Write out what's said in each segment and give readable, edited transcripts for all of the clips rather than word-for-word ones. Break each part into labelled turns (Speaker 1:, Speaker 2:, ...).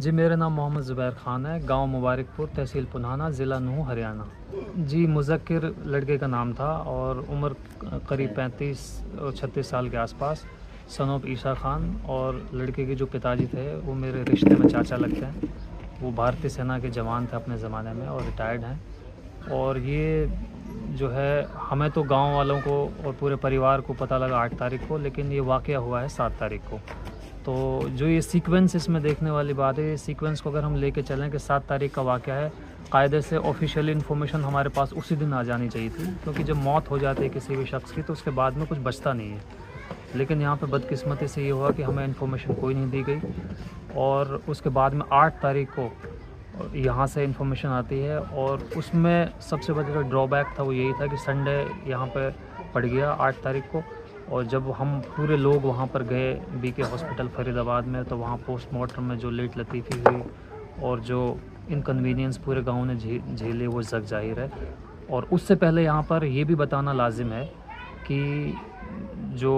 Speaker 1: जी, मेरा नाम मोहम्मद ज़ुबैर ख़ान है। गांव मुबारकपुर, तहसील पुनाना, ज़िला नूंह, हरियाणा। जी, मुज़क्किर लड़के का नाम था और उम्र करीब 35 और 36 साल के आसपास। Son of Isha Khan. और लड़के के जो पिताजी थे वो मेरे रिश्ते में चाचा लगते हैं। वो भारतीय सेना के जवान थे अपने ज़माने में और रिटायर्ड हैं। और ये जो है, हमें तो गांव वालों को और पूरे परिवार को पता लगा 8 तारीख को, लेकिन ये वाक़या हुआ है 7 तारीख को। तो जो ये सीक्वेंस इसमें देखने वाली बात है, ये सीक्वेंस को अगर हम लेके चलें कि 7 तारीख का वाक़या है, कायदे से ऑफिशियल इन्फॉर्मेशन हमारे पास उसी दिन आ जानी चाहिए थी, क्योंकि जब मौत हो जाती है किसी भी शख्स की तो उसके बाद में कुछ बचता नहीं है। लेकिन यहाँ पे बदकिस्मती से ये हुआ कि हमें इन्फॉर्मेशन कोई नहीं दी गई। और उसके बाद में 8 तारीख को यहाँ से इन्फॉर्मेशन आती है, और उसमें सबसे बड़ा जो ड्रॉबैक था वो यही था कि संडे यहाँ पे पड़ गया 8 तारीख को। और जब हम पूरे लोग वहाँ पर गए बीके हॉस्पिटल फरीदाबाद में, तो वहाँ पोस्टमार्टम में जो लेट लतीफ़ी हुई और जो इनकन्वीनियंस पूरे गांव ने झेले वो जग जाहिर है। और उससे पहले यहाँ पर ये भी बताना लाजिम है कि जो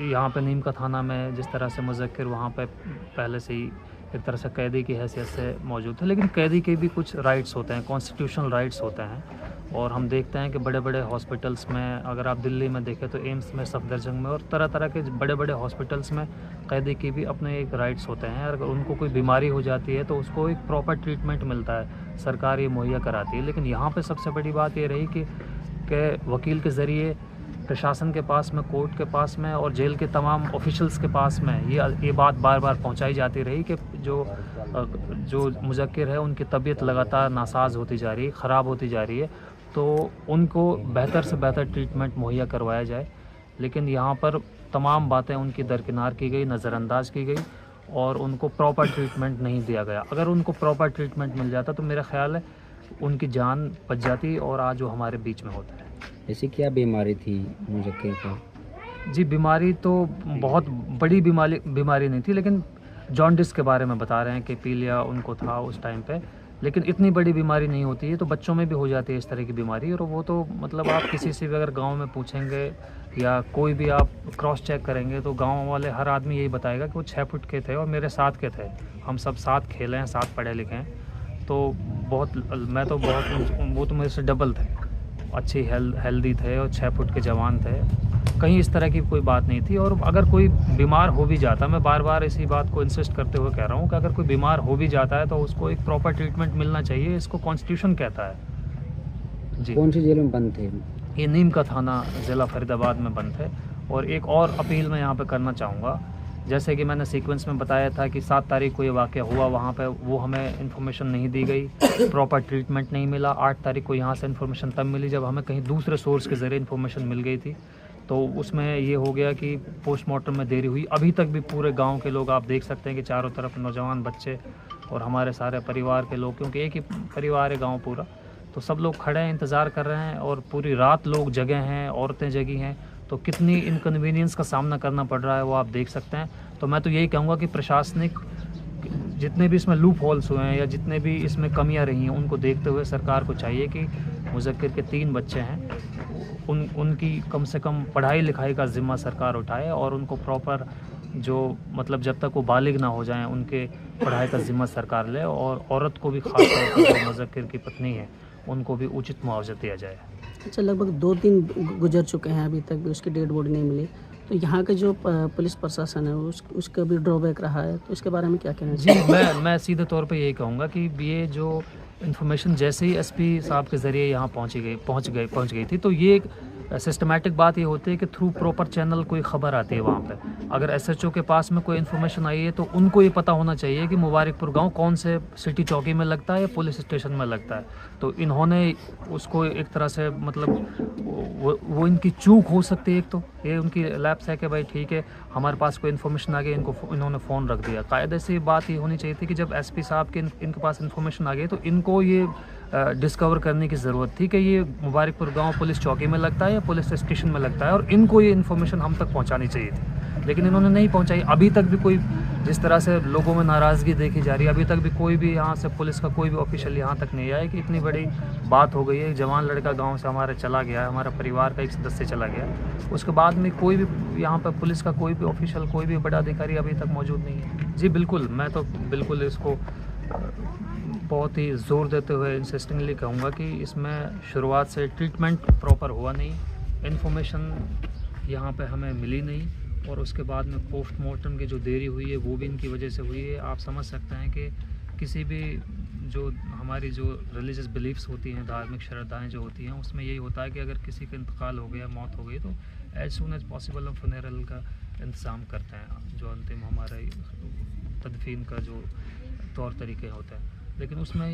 Speaker 1: यहाँ पे नीम का थाना में जिस तरह से मुज़क्किर वहाँ पे पहले से ही एक तरह से कैदी की हैसियत से मौजूद थे, लेकिन कैदी के भी कुछ राइट्स होते हैं, कॉन्स्टिट्यूशनल राइट्स होते हैं। और हम देखते हैं कि बड़े बड़े हॉस्पिटल्स में, अगर आप दिल्ली में देखें तो एम्स में, सफदरजंग में और तरह तरह के बड़े बड़े हॉस्पिटल्स में कैदी की भी अपने एक राइट्स होते हैं। अगर उनको कोई बीमारी हो जाती है तो उसको एक प्रॉपर ट्रीटमेंट मिलता है, सरकार ये मुहैया कराती है। लेकिन यहाँ पे सबसे बड़ी बात ये रही कि वकील के ज़रिए प्रशासन के पास में, कोर्ट के पास में और जेल के तमाम ऑफिशल्स के पास में ये बात बार बार पहुंचाई जाती रही कि जो मुज़क्किर है उनकी तबीयत लगातार नासाज होती जा रही है, ख़राब होती जा रही है, तो उनको बेहतर से बेहतर ट्रीटमेंट मुहैया करवाया जाए। लेकिन यहाँ पर तमाम बातें उनकी दरकिनार की गई, नज़रअंदाज की गई और उनको प्रॉपर ट्रीटमेंट नहीं दिया गया। अगर उनको प्रॉपर ट्रीटमेंट मिल जाता तो मेरा ख्याल है उनकी जान बच जाती और आज वो हमारे बीच में होता है।
Speaker 2: ऐसी क्या बीमारी थी मुझक्किर को?
Speaker 1: जी, बीमारी तो बहुत बड़ी बीमारी नहीं थी, लेकिन जॉन्डिस के बारे में बता रहे हैं कि पीलिया उनको था उस टाइम पे। लेकिन इतनी बड़ी बीमारी नहीं होती है, तो बच्चों में भी हो जाती है इस तरह की बीमारी। और वो तो मतलब आप किसी से भी अगर गांव में पूछेंगे या कोई भी आप क्रॉस चेक करेंगे तो गांव वाले हर आदमी यही बताएगा कि वो 6 फुट के थे और मेरे साथ के थे, हम सब साथ खेले हैं, साथ पढ़े लिखे हैं। तो मैं तो बहुत, वो तो मेरे से डबल थे, अच्छी हेल्दी थे और 6 फुट के जवान थे। कहीं इस तरह की कोई बात नहीं थी। और अगर कोई बीमार हो भी जाता, मैं बार बार इसी बात को इंसिस्ट करते हुए कह रहा हूँ कि अगर कोई बीमार हो भी जाता है तो उसको एक प्रॉपर ट्रीटमेंट मिलना चाहिए, इसको कॉन्स्टिट्यूशन कहता है। जी,
Speaker 2: कौन सी जेल में बंद थे?
Speaker 1: ये नीम का थाना ज़िला फरीदाबाद में बंद थे। और एक और अपील मैं यहाँ पे करना चाहूँगा, जैसे कि मैंने सीक्वेंस में बताया था कि 7 तारीख को ये वाक़या हुआ, वहाँ पे वो हमें इन्फॉर्मेशन नहीं दी गई, प्रॉपर ट्रीटमेंट नहीं मिला। 8 तारीख को यहाँ से इन्फॉर्मेशन तब मिली जब हमें कहीं दूसरे सोर्स के ज़रिए इन्फॉर्मेशन मिल गई थी। तो उसमें ये हो गया कि पोस्टमार्टम में देरी हुई। अभी तक भी पूरे गांव के लोग, आप देख सकते हैं कि चारों तरफ नौजवान, बच्चे और हमारे सारे परिवार के लोग, क्योंकि एक ही परिवार है गांव पूरा, तो सब लोग खड़े हैं, इंतज़ार कर रहे हैं। और पूरी रात लोग जगे हैं, औरतें जगी हैं, तो कितनी इनकन्वीनियंस का सामना करना पड़ रहा है वो आप देख सकते हैं। तो मैं तो यही कहूँगा कि प्रशासनिक जितने भी इसमें लूप होल्स हुए हैं या जितने भी इसमें कमियां रही हैं, उनको देखते हुए सरकार को चाहिए कि मुज़क्किर के 3 बच्चे हैं, उनकी कम से कम पढ़ाई लिखाई का ज़िम्मा सरकार उठाए और उनको प्रॉपर, जो मतलब जब तक वो बालिग ना हो जाएं, उनके पढ़ाई का ज़िम्मा सरकार ले। और औरत को भी ख़ास तौर पर जो मुज़क्किर की पत्नी है उनको भी उचित मुआवजा दिया जाए।
Speaker 3: अच्छा, लगभग 2 दिन गुजर चुके हैं, अभी तक भी उसकी डेड बॉडी नहीं मिली। तो यहाँ के जो पुलिस प्रशासन है उसका भी ड्रॉबैक रहा है, तो इसके बारे में क्या कहना चाहिए?
Speaker 1: जी, मैं सीधे तौर पे यही कहूँगा कि ये जो इन्फॉर्मेशन जैसे ही एसपी साहब के ज़रिए यहाँ पहुँच गई थी, तो ये एक सिस्टमैटिक बात ये होती है कि थ्रू प्रॉपर चैनल कोई ख़बर आती है वहाँ पे। अगर एसएचओ के पास में कोई इन्फॉर्मेशन आई है तो उनको ये पता होना चाहिए कि मुबारकपुर गांव कौन से सिटी चौकी में लगता है या पुलिस स्टेशन में लगता है। तो इन्होंने उसको एक तरह से, मतलब वो इनकी चूक हो सकती है। एक तो ये उनकी लैप्स है कि भाई ठीक है, हमारे पास कोई इन्फॉर्मेशन आ गई, इन्होंने फ़ोन रख दिया। कायदे से बात ये होनी चाहिए थी कि जब एसपी साहब के इनके पास इन्फॉर्मेशन आ गई तो इनको ये डिस्कवर करने की ज़रूरत थी कि ये मुबारकपुर गांव पुलिस चौकी में लगता है या पुलिस स्टेशन में लगता है, और इनको ये इन्फॉर्मेशन हम तक पहुंचानी चाहिए थी। लेकिन इन्होंने नहीं पहुंचाई। अभी तक भी कोई, जिस तरह से लोगों में नाराज़गी देखी जा रही है, अभी तक भी कोई भी यहाँ से पुलिस का कोई भी ऑफिशियल यहाँ तक नहीं आया कि इतनी बड़ी बात हो गई है, जवान लड़का गांव से हमारे चला गया है, हमारा परिवार का एक सदस्य चला गया। उसके बाद में कोई भी यहाँ पर पुलिस का कोई भी ऑफिशियल, कोई भी बड़ा अधिकारी अभी तक मौजूद नहीं है। जी बिल्कुल, मैं तो बिल्कुल इसको बहुत ही ज़ोर देते हुए इंसिस्टिंगली कहूँगा कि इसमें शुरुआत से ट्रीटमेंट प्रॉपर हुआ नहीं, इन्फॉर्मेशन यहाँ पे हमें मिली नहीं, और उसके बाद में पोस्टमार्टम की जो देरी हुई है वो भी इनकी वजह से हुई है। आप समझ सकते हैं कि किसी भी जो हमारी जो रिलीजियस बिलीफ्स होती हैं, धार्मिक श्रद्धाएँ जो होती हैं, उसमें यही होता है कि अगर किसी का इंतकाल हो गया, मौत हो गई, तो एज सून एज़ पॉसिबल हम फ्यूनरल का इंतज़ाम करते हैं, जो अंतिम हमारा तदफीन का जो तौर तरीके होते हैं। लेकिन उसमें